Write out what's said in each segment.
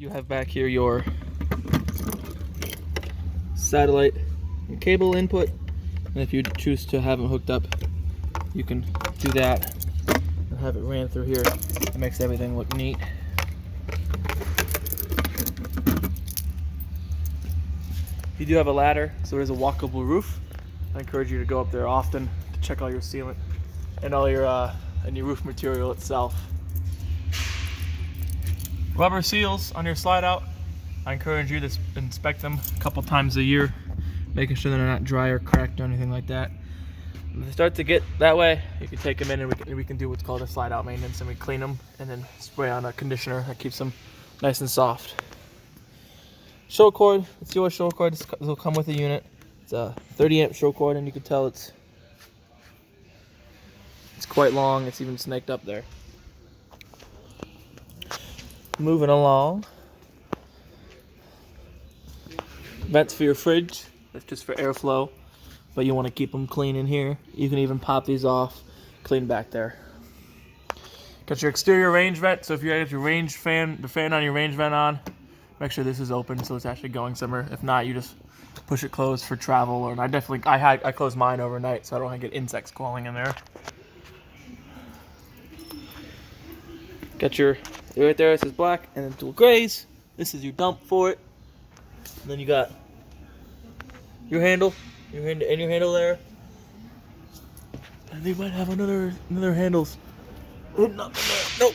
You have back here your satellite and cable input, and if you choose to have them hooked up, you can do that and have it ran through here. It makes everything look neat. You do have a ladder, so there's a walkable roof. I encourage you to go up there often to check all your sealant and all your roof material itself. Rubber seals on your slide out. I encourage you to inspect them a couple times a year, making sure they're not dry or cracked or anything like that. When they start to get that way, you can take them in and we can do what's called a slide out maintenance, and we clean them and then spray on a conditioner that keeps them nice and soft. Show cord, it's your show cord. This will come with a unit. It's a 30 amp show cord, and you can tell it's quite long. It's even snaked up there. Moving along. Vents for your fridge. That's just for airflow, but you want to keep them clean in here. You can even pop these off, clean back there. Got your exterior range vent. So if you have your range fan, the fan on your range vent on, make sure this is open so it's actually going somewhere. If not, you just push it closed for travel. Or I close mine overnight so I don't want to get insects crawling in there. Got your right there. It says black and then dual grays. This is your dump for it. And then you got your handle, your handle there. And they might have another handles. Oh, nothing there. Nope.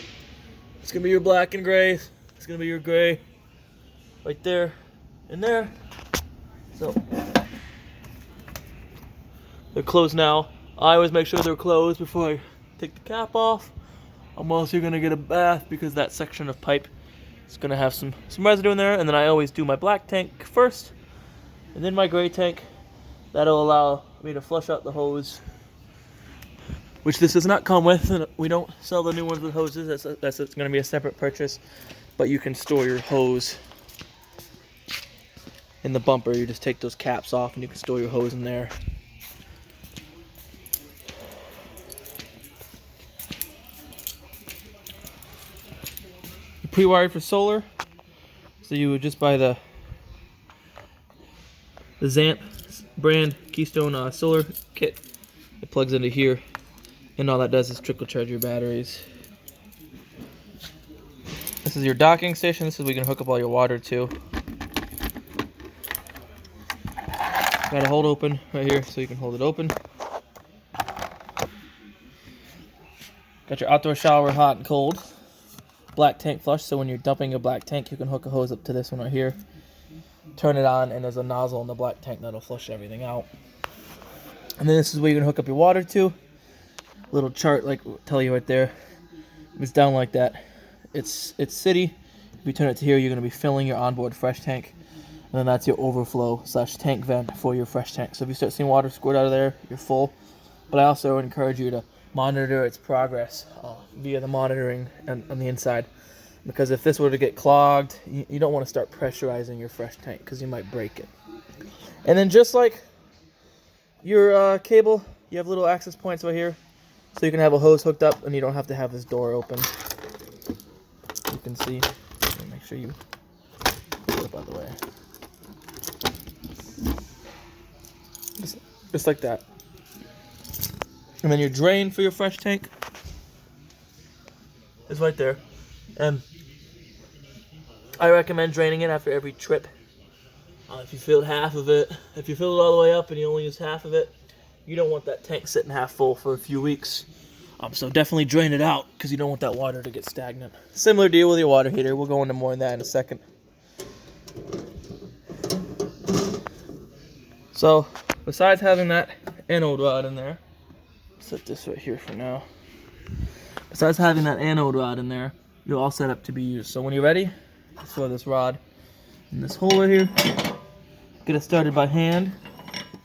It's gonna be your black and gray. It's gonna be your gray. Right there, and there. So they're closed now. I always make sure they're closed before I take the cap off. Almost you're gonna get a bath because that section of pipe is gonna have some residue in there. And then I always do my black tank first, and then my gray tank. That'll allow me to flush out the hose, which this does not come with. And we don't sell the new ones with hoses. That's gonna be a separate purchase. But you can store your hose in the bumper. You just take those caps off and you can store your hose in there. You're pre-wired for solar, so you would just buy the Zamp brand Keystone solar kit. It plugs into here, and all that does is trickle charge your batteries. This is your docking station. This is where you can hook up all your water to. Got a hold open right here, so you can hold it open. Got your outdoor shower, hot and cold. Black tank flush, so when you're dumping a black tank, you can hook a hose up to this one right here. Turn it on, and there's a nozzle in the black tank that'll flush everything out. And then this is where you can hook up your water to. Little chart, like tell you right there. It's down like that. It's city. If you turn it to here, you're gonna be filling your onboard fresh tank. And then that's your overflow / tank vent for your fresh tank. So if you start seeing water squirt out of there, you're full. But I also encourage you to monitor its progress via the monitoring on the inside. Because if this were to get clogged, you don't want to start pressurizing your fresh tank because you might break it. And then just like your cable, you have little access points right here. So you can have a hose hooked up and you don't have to have this door open. You can see. Make sure you put it out of the way. Just like that. And then your drain for your fresh tank is right there. And I recommend draining it after every trip. If you filled half of it, if you fill it all the way up and you only use half of it, you don't want that tank sitting half full for a few weeks. So definitely drain it out because you don't want that water to get stagnant. Similar deal with your water heater. We'll go into more on that in a second. So besides having that anode rod in there, set this right here for now. Besides having that anode rod in there, you're all set up to be used. So when you're ready, throw this rod in this hole right here. Get it started by hand,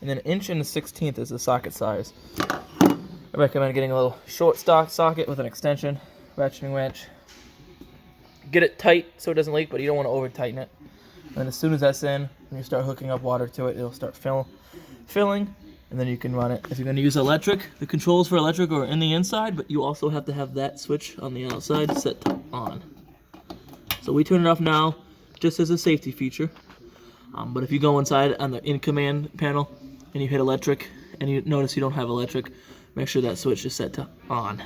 and then 1/16 is the socket size. I recommend getting a little short stock socket with an extension, ratcheting wrench. Get it tight so it doesn't leak, but you don't want to over tighten it. And as soon as that's in, when you start hooking up water to it, it'll start filling, and then you can run it. If you're going to use electric, the controls for electric are in the inside, but you also have to have that switch on the outside set to on. So we turn it off now. just as a safety feature. But if you go inside on the in command panel and you hit electric and you notice you don't have electric, make sure that switch is set to on.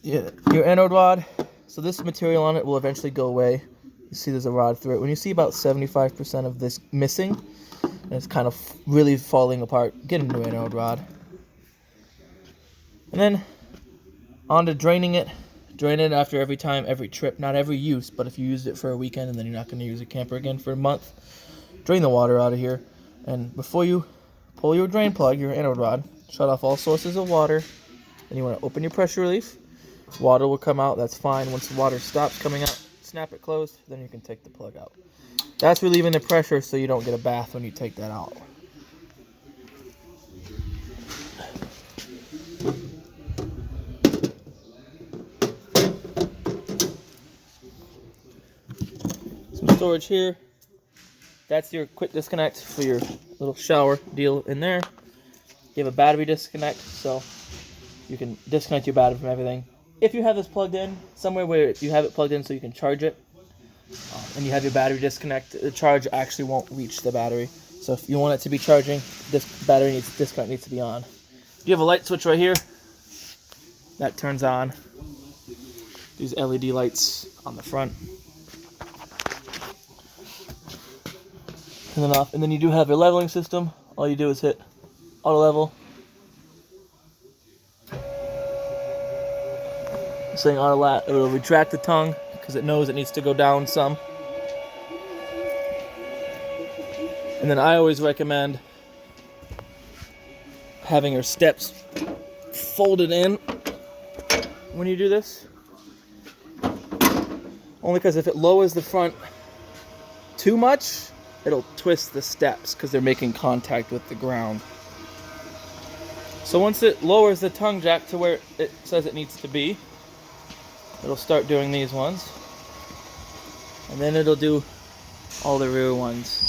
Your anode rod, so this material on it will eventually go away. You see there's a rod through it. When you see about 75% of this missing, and it's kind of really falling apart, get a new anode rod. And then on to draining it. Drain it after every time, every trip, not every use, but if you used it for a weekend and then you're not going to use a camper again for a month, drain the water out of here. And before you pull your drain plug, your anode rod, shut off all sources of water. Then you want to open your pressure relief. Water will come out, that's fine. Once the water stops coming out, snap it closed, then you can take the plug out. That's relieving the pressure so you don't get a bath when you take that out. Some storage here. That's your quick disconnect for your little shower deal in there. You have a battery disconnect, so you can disconnect your battery from everything. If you have this plugged in, somewhere where you have it plugged in so you can charge it, and you have your battery disconnect, the charge actually won't reach the battery. So if you want it to be charging, this battery disconnect needs to be on. You have a light switch right here. That turns on. These LED lights on the front. And then off. And then you do have your leveling system. All you do is hit auto level. Saying auto lat, it will retract the tongue because it knows it needs to go down some. And then I always recommend having your steps folded in when you do this. Only because if it lowers the front too much, it'll twist the steps because they're making contact with the ground. So once it lowers the tongue jack to where it says it needs to be, it'll start doing these ones. And then it'll do all the rear ones.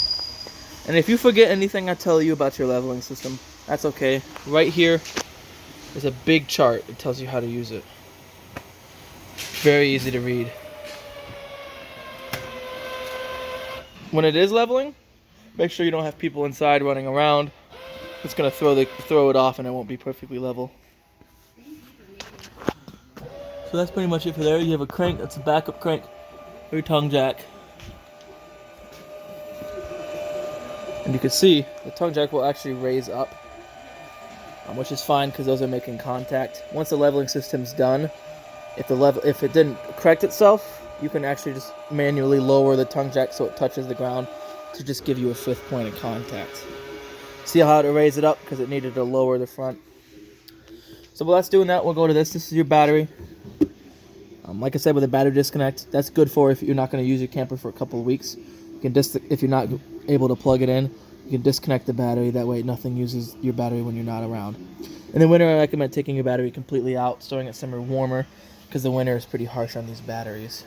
And if you forget anything I tell you about your leveling system, that's okay. Right here is a big chart. It tells you how to use it. Very easy to read. When it is leveling, make sure you don't have people inside running around. It's gonna throw it off and it won't be perfectly level. So that's pretty much it for there. You have a crank, that's a backup crank for your tongue jack. And you can see the tongue jack will actually raise up, which is fine because those are making contact. Once the leveling system's done, if it didn't correct itself, you can actually just manually lower the tongue jack so it touches the ground to just give you a 5th point of contact. See how to raise it up because it needed to lower the front. So while that's doing that, we'll go to this. This is your battery. Like I said, with a battery disconnect, that's good for if you're not going to use your camper for a couple of weeks. You can if you're not able to plug it in, you can disconnect the battery. That way nothing uses your battery when you're not around. In the winter, I recommend taking your battery completely out, storing it somewhere warmer, because the winter is pretty harsh on these batteries.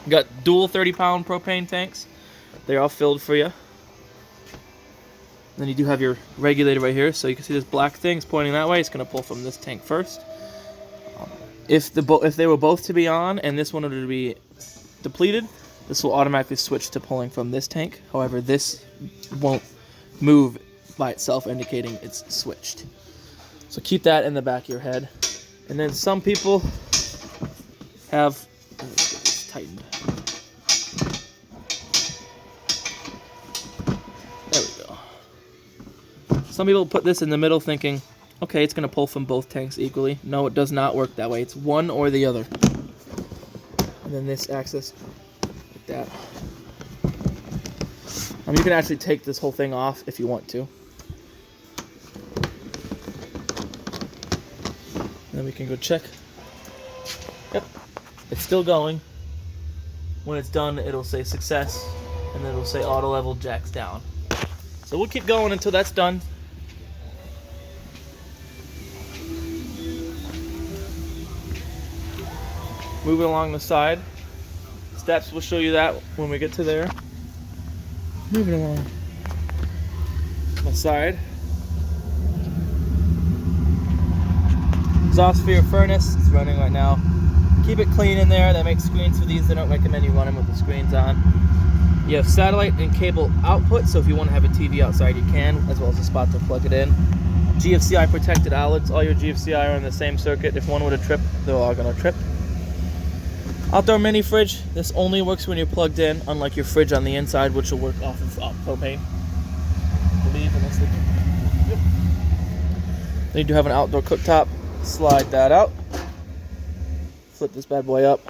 You got dual 30-pound propane tanks. They're all filled for you. Then you do have your regulator right here, so you can see this black thing is pointing that way. It's going to pull from this tank first. If they were both to be on and this one were to be depleted, this will automatically switch to pulling from this tank. However, this won't move by itself, indicating it's switched. So keep that in the back of your head. And then some people have it's tightened. There we go. Some people put this in the middle thinking, okay, it's going to pull from both tanks equally. No, it does not work that way. It's one or the other. And then this axis, like that. You can actually take this whole thing off if you want to. And then we can go check. Yep, it's still going. When it's done, it'll say success, and then it'll say auto level jacks down. So we'll keep going until that's done. Moving along the side. Steps, we'll show you that when we get to there. Moving along the side. Exhaust for your furnace, it's running right now. Keep it clean in there. They make screens for these. They don't recommend you run them with the screens on. You have satellite and cable output, so if you want to have a TV outside, you can, as well as a spot to plug it in. GFCI protected outlets. All your GFCI are on the same circuit. If one were to trip, they're all going to trip. Outdoor mini fridge. This only works when you're plugged in, unlike your fridge on the inside, which will work off of propane. I believe, unless they... Yep. Then you do have an outdoor cooktop. Slide that out. Flip this bad boy up.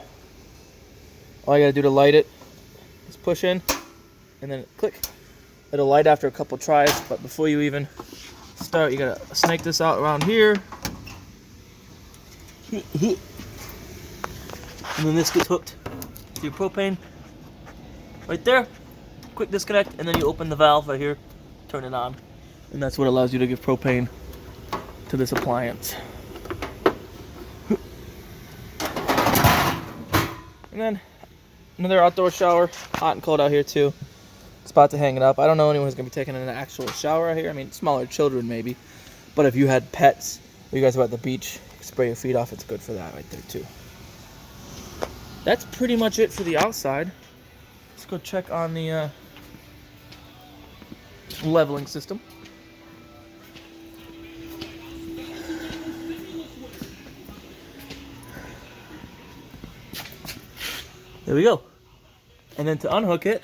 All you gotta do to light it is push in, and then click. It'll light after a couple tries, but before you even start, you gotta snake this out around here. And then this gets hooked to your propane right there. Quick disconnect, and then you open the valve right here, turn it on, and that's what allows you to give propane to this appliance. And then another outdoor shower, hot and cold out here too. Spot to hang it up. I don't know anyone who's gonna be taking an actual shower out here. I mean, smaller children maybe, but if you had pets, or you guys were at the beach, spray your feet off. It's good for that right there too. That's pretty much it for the outside. Let's go check on the leveling system. There we go. And then to unhook it,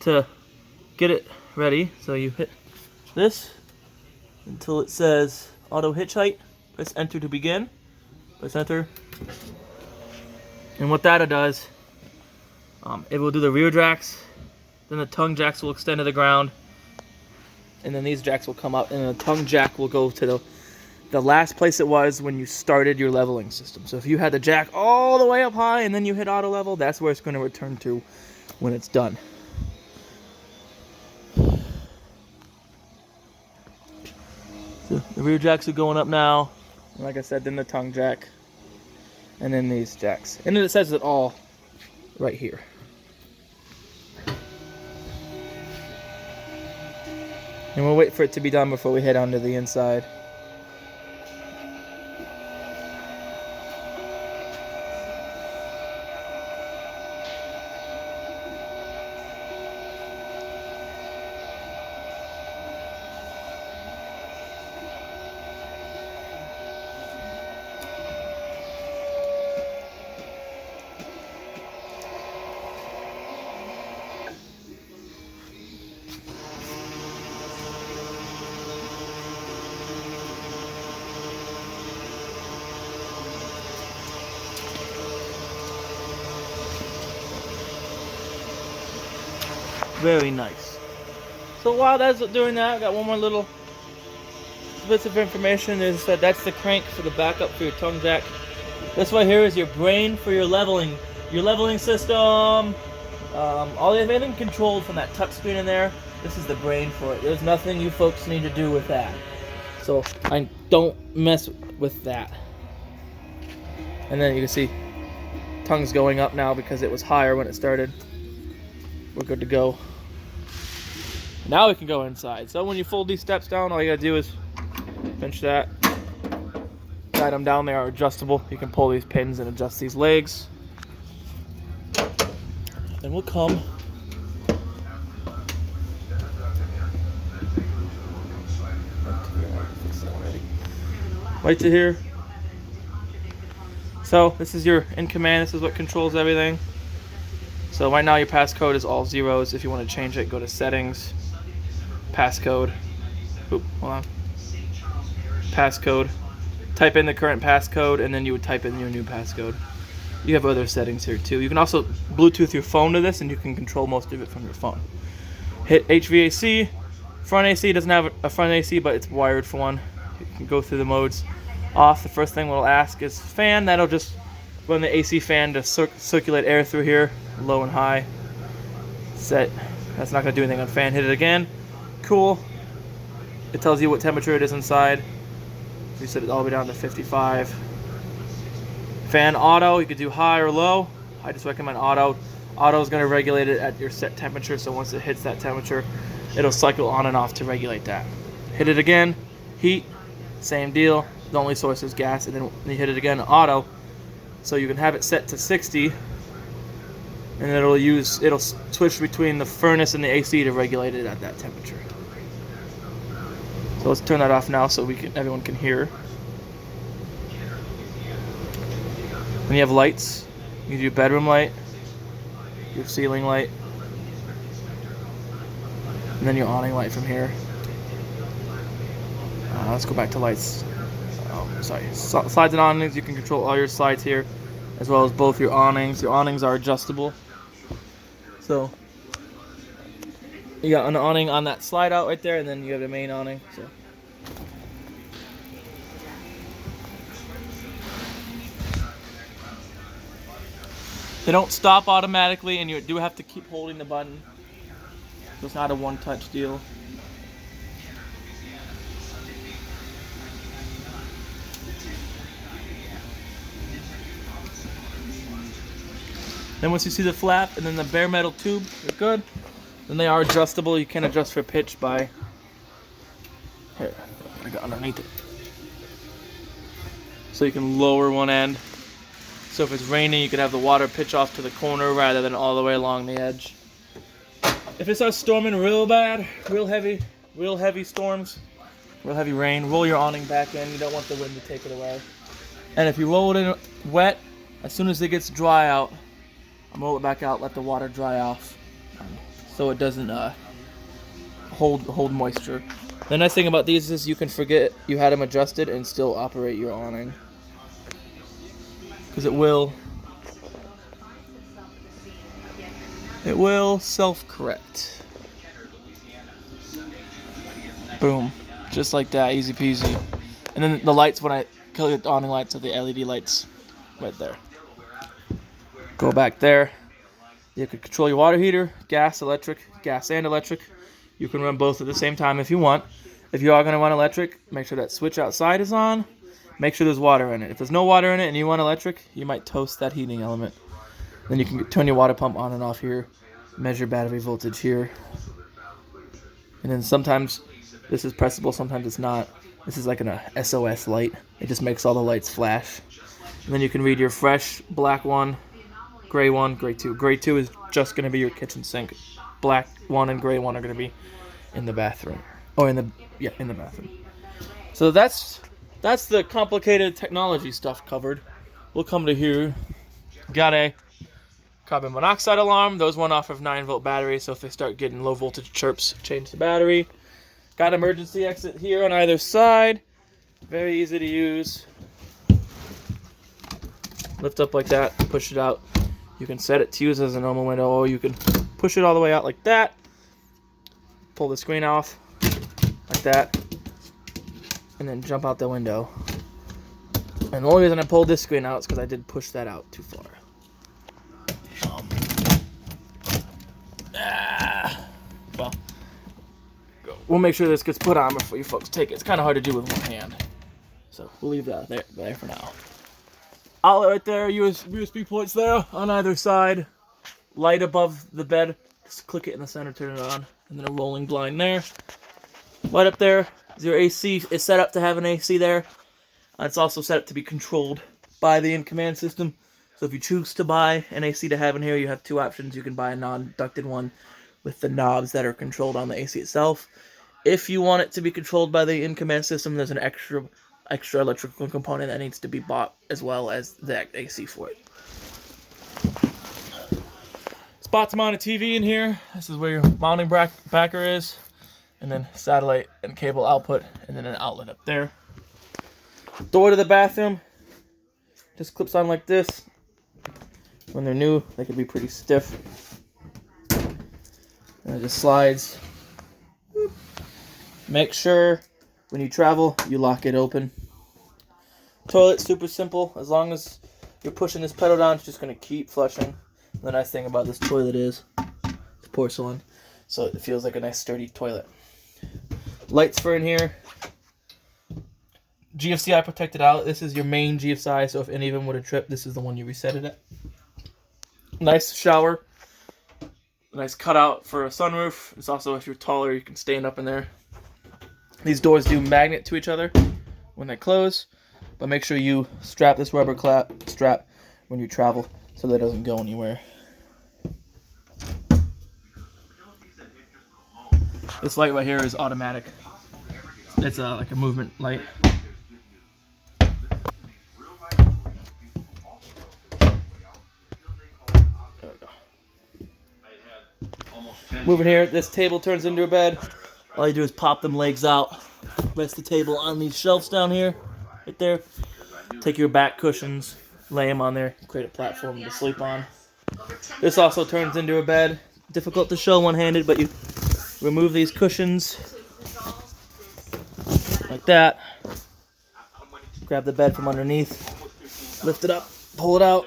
to get it ready, so you hit this until it says auto hitch height. Press enter to begin. Press enter. And what that does, it will do the rear jacks, then the tongue jacks will extend to the ground, and then these jacks will come up, and the tongue jack will go to the last place it was when you started your leveling system. So if you had the jack all the way up high and then you hit auto level, that's where it's going to return to when it's done. So the rear jacks are going up now. And like I said, then the tongue jack, and then these jacks. And then it says it all right here. And we'll wait for it to be done before we head onto the inside. Very nice. So while that's doing that, I got one more little bits of information. Is that that's the crank for the backup for your tongue jack. This right here is your brain for your leveling system. All the everything controlled from that touch screen in there. This is the brain for it. There's nothing you folks need to do with that. So I don't mess with that. And then you can see tongue's going up now because it was higher when it started. We're good to go. Now we can go inside. So when you fold these steps down, all you gotta do is pinch that. Guide them down. They are adjustable. You can pull these pins and adjust these legs. Then we'll come right to here. So this is your in command. This is what controls everything. So right now your passcode is all zeros. If you want to change it, go to settings, passcode. Oop, hold on. Passcode. Type in the current passcode, and then you would type in your new passcode. You have other settings here too. You can also Bluetooth your phone to this, and you can control most of it from your phone. Hit HVAC. Front AC doesn't have a front AC, but it's wired for one. You can go through the modes. Off, the first thing we'll ask is fan. That'll just run the AC fan to circulate air through here, low and high. Set. That's not going to do anything on fan. Hit it again. Cool. It tells you what temperature it is inside. You set it all the way down to 55. Fan auto, you could do high or low. I just recommend auto. Auto is going to regulate it at your set temperature, so once it hits that temperature, it'll cycle on and off to regulate that. Hit it again. Heat, same deal. The only source is gas, and then when you hit it again, auto, So you can have it set to 60, and it'll switch between the furnace and the AC to regulate it at that temperature. So let's turn that off now so everyone can hear. Then you have lights. You can do bedroom light, your ceiling light, and then your awning light from here. Let's go back to lights. Slides and awnings, you can control all your slides here, as well as both your awnings. Your awnings are adjustable. So you got an awning on that slide out right there, and then you have the main awning. So they don't stop automatically, and you do have to keep holding the button. So it's not a one-touch deal. Then once you see the flap and then the bare metal tube, you're good. Then they are adjustable. You can adjust for pitch by here. I got underneath it, so you can lower one end. So if it's raining, you can have the water pitch off to the corner rather than all the way along the edge. If it starts storming real bad, real heavy storms, real heavy rain, roll your awning back in. You don't want the wind to take it away. And if you roll it in wet, as soon as it gets dry out, roll it back out, let the water dry off, so it doesn't hold moisture. The nice thing about these is you can forget you had them adjusted and still operate your awning, because it will self-correct. Boom, just like that, easy peasy. And then the lights, when I kill the awning lights, are the LED lights right there. Go back there. You can control your water heater, gas and electric. You can run both at the same time if you want. If you are going to run electric, make sure that switch outside is on. Make sure there's water in it. If there's no water in it and you want electric, you might toast that heating element. Then you can turn your water pump on and off here, measure battery voltage here. And then sometimes this is pressable, sometimes it's not. This is like an SOS light. It just makes all the lights flash. And then you can read your fresh, black 1, gray 1, gray 2. Gray 2 is just going to be your kitchen sink. Black 1 and gray 1 are going to be in the bathroom. Or in the bathroom. So that's the complicated technology stuff covered. We'll come to here. Got a carbon monoxide alarm. Those run off of 9-volt batteries, so if they start getting low voltage chirps, change the battery. Got emergency exit here on either side. Very easy to use. Lift up like that, push it out. You can set it to use as a normal window, or you can push it all the way out like that. Pull the screen off like that, and then jump out the window. And the only reason I pulled this screen out is because I did push that out too far. Well, we'll make sure this gets put on before you folks take it. It's kind of hard to do with one hand, so we'll leave that there for now. Outlet right there, USB ports there on either side. Light above the bed, just click it in the center, turn it on, and then a rolling blind there. Light up there is your AC. It's set up to have an AC there. It's also set up to be controlled by the in-command system. So if you choose to buy an AC to have in here, you have two options. You can buy a non-ducted one with the knobs that are controlled on the AC itself. If you want it to be controlled by the in-command system, there's an extra electrical component that needs to be bought, as well as the AC for it. Spot to mount a TV in here. This is where your mounting backer is, and then satellite and cable output, and then an outlet up there. Door to the bathroom just clips on like this. When they're new, they can be pretty stiff. And it just slides. Make sure when you travel, you lock it open. Toilet, super simple. As long as you're pushing this pedal down, it's just going to keep flushing. The nice thing about this toilet is it's porcelain, so it feels like a nice sturdy toilet. Lights for in here. GFCI protected out. This is your main GFCI, so if any of them would have tripped, this is the one you reset it at. Nice shower. Nice cutout for a sunroof. It's also, if you're taller, you can stand up in there. These doors do magnet to each other when they close, but make sure you strap this rubber strap when you travel, so that it doesn't go anywhere. This light right here is automatic. It's like a movement light. Moving here, this table turns into a bed. All you do is pop them legs out, rest the table on these shelves down here, right there. Take your back cushions, lay them on there, create a platform to sleep on. This also turns into a bed. Difficult to show one-handed, but you remove these cushions like that. Grab the bed from underneath, lift it up, pull it out.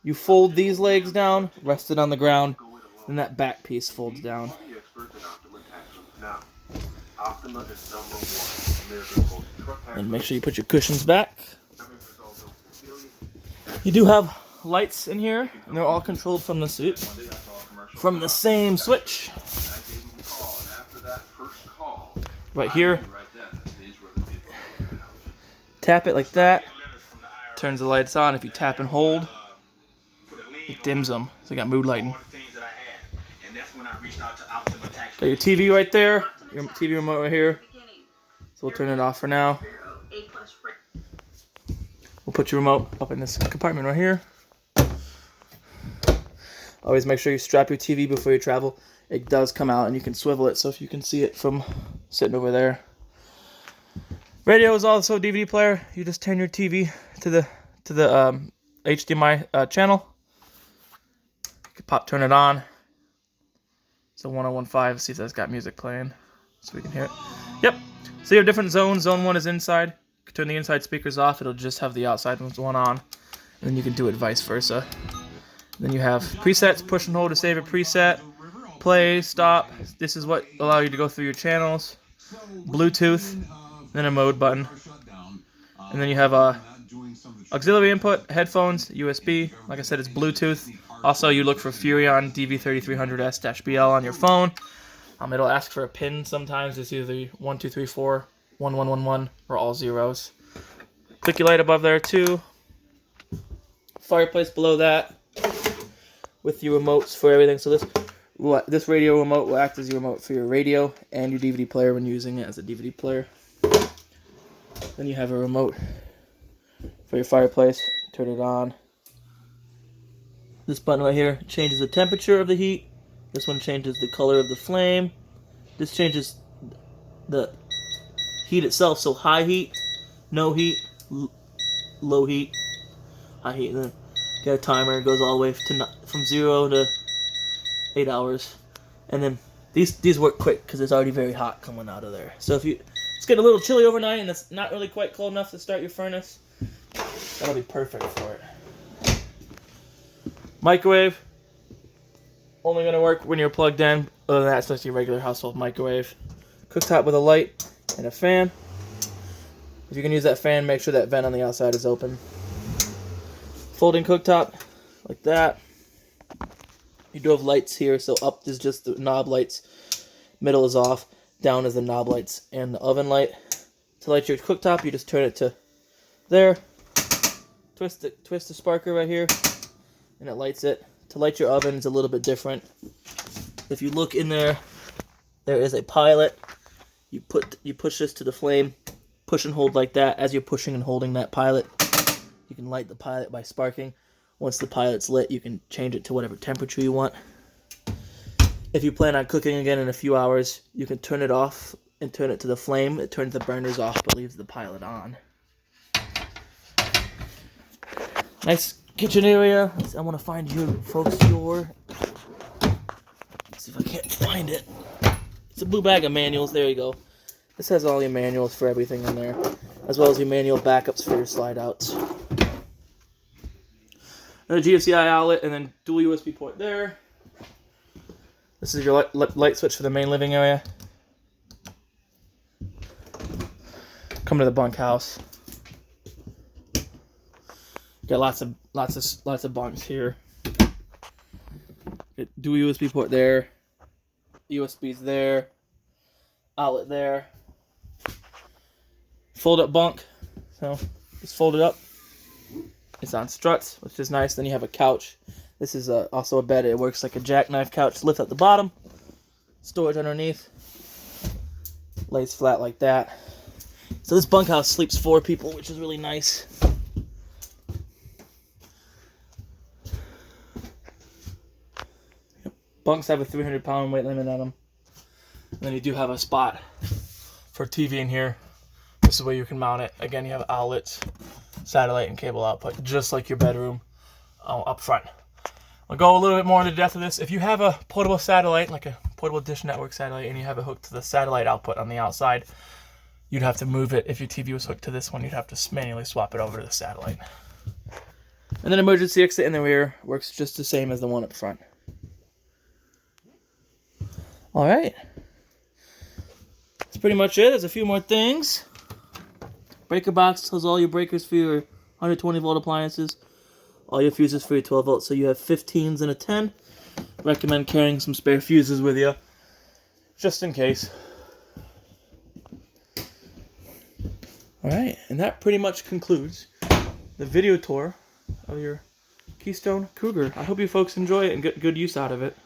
You fold these legs down, rest it on the ground, and that back piece folds down. And make sure you put your cushions back. You do have lights in here, and they're all controlled from the same switch. Right here. Tap it like that. Turns the lights on. If you tap and hold, it dims them. So you got mood lighting. Got your TV right there. Your TV remote right here. So we'll turn it off for now. We'll put your remote up in this compartment right here. Always make sure you strap your TV before you travel. It does come out and you can swivel it, so if you can see it from sitting over there. Radio is also a DVD player. You just turn your TV to the HDMI channel. You can turn it on. It's a 1015. See if that's got music playing, so we can hear it. Yep. So you have different zones. Zone 1 is inside. You can turn the inside speakers off. It'll just have the outside one on, and then you can do it vice versa. Then you have presets. Push and hold to save a preset. Play, stop. This is what allows you to go through your channels. Bluetooth, then a mode button, and then you have auxiliary input, headphones, USB. Like I said, it's Bluetooth. Also, you look for Furrion DV3300S-BL on your phone. It'll ask for a pin sometimes. It's either 1234, 1111, or all zeros. Click your light above there too. Fireplace below that with your remotes for everything. So this radio remote will act as your remote for your radio and your DVD player when using it as a DVD player. Then you have a remote for your fireplace. Turn it on. This button right here changes the temperature of the heat. This one changes the color of the flame. This changes the heat itself. So high heat, no heat, low heat, high heat. And then you got a timer. It goes all the way from 0 to 8 hours. And then these work quick because it's already very hot coming out of there. So if it's getting a little chilly overnight and it's not really quite cold enough to start your furnace, that'll be perfect for it. Microwave, only going to work when you're plugged in. Other than that, it's just your regular household microwave. Cooktop with a light and a fan. If you can use that fan, make sure that vent on the outside is open. Folding cooktop, like that. You do have lights here, so up is just the knob lights. Middle is off. Down is the knob lights and the oven light. To light your cooktop, you just turn it to there. Twist the sparker right here, and it lights it. To light your oven is a little bit different. If you look in there, there is a pilot. You push this to the flame, push and hold like that. As you're pushing and holding that pilot, you can light the pilot by sparking. Once the pilot's lit, you can change it to whatever temperature you want. If you plan on cooking again in a few hours, you can turn it off and turn it to the flame. It turns the burners off but leaves the pilot on. Nice kitchen area. I want to find you folks your... Let's see if I can't find it. It's a blue bag of manuals. There you go. This has all your manuals for everything in there, as well as your manual backups for your slide outs. Another GFCI outlet, and then dual USB port there. This is your light switch for the main living area. Come to the bunkhouse. Got lots of bunks here. Dual USB port there. USBs there. Outlet there. Fold up bunk. So just fold it up. It's on struts, which is nice. Then you have a couch. This is also a bed. It works like a jackknife couch. Lift at the bottom, storage underneath, lays flat like that. So this bunkhouse sleeps 4 people, which is really nice. Bunks have a 300-pound weight limit on them. And then you do have a spot for TV in here. This is where you can mount it. Again, you have outlets, satellite, and cable output, just like your bedroom up front. I'll go a little bit more into depth of this. If you have a portable satellite, like a portable dish network satellite, and you have it hooked to the satellite output on the outside, you'd have to move it. If your TV was hooked to this one, you'd have to manually swap it over to the satellite. And then emergency exit in the rear works just the same as the one up front. All right. That's pretty much it. There's a few more things. Breaker box has all your breakers for your 120 volt appliances. All your fuses for your 12 volts. So you have 15s and a 10. Recommend carrying some spare fuses with you, just in case. All right, and that pretty much concludes the video tour of your Keystone Cougar. I hope you folks enjoy it and get good use out of it.